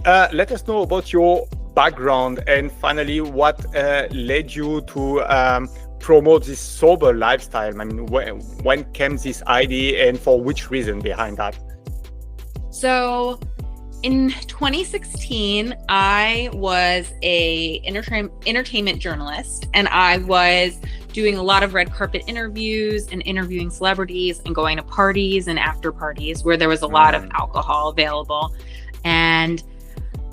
Let us know about your background and finally what led you to promote this sober lifestyle. I mean, when came this idea and for which reason behind that? So in 2016, I was a entertainment journalist, and I was doing a lot of red carpet interviews and interviewing celebrities and going to parties and after parties where there was a lot of alcohol available. And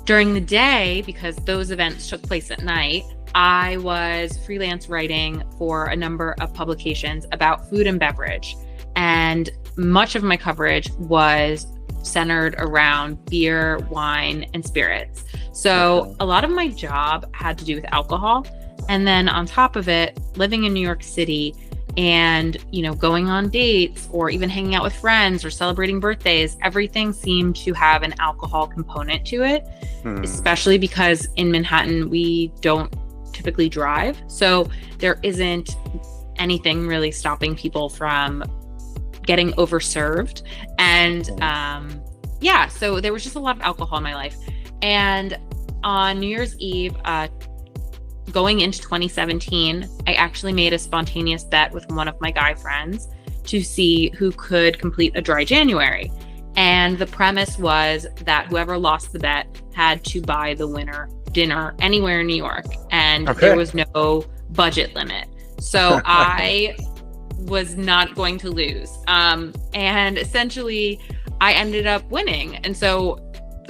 during the day, because those events took place at night, I was freelance writing for a number of publications about food and beverage. And much of my coverage was centered around beer, wine, and spirits. So a lot of my job had to do with alcohol. And then on top of it, living in New York City and, going on dates or even hanging out with friends or celebrating birthdays, everything seemed to have an alcohol component to it, especially because in Manhattan, we don't typically drive. So there isn't anything really stopping people from getting overserved. And so there was just a lot of alcohol in my life. And on New Year's Eve, going into 2017, I actually made a spontaneous bet with one of my guy friends to see who could complete a dry January. And the premise was that whoever lost the bet had to buy the winner dinner anywhere in New York. And there was no budget limit. So I was not going to lose. And essentially, I ended up winning. And so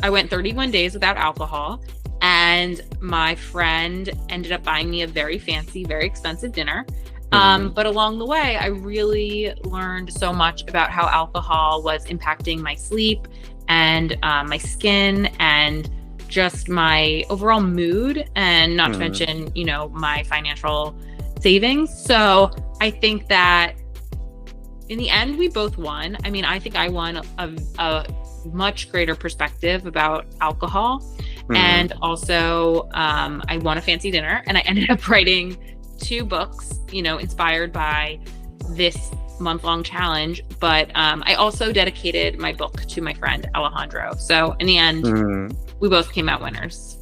I went 31 days without alcohol. And my friend ended up buying me a very fancy, very expensive dinner. But along the way, I really learned so much about how alcohol was impacting my sleep and my skin and just my overall mood, and not to mention, my financial savings. So I think that in the end, we both won. I mean, I think I won a much greater perspective about alcohol. And also, I won a fancy dinner, and I ended up writing 2 books, inspired by this month-long challenge. But I also dedicated my book to my friend Alejandro. So in the end, we both came out winners.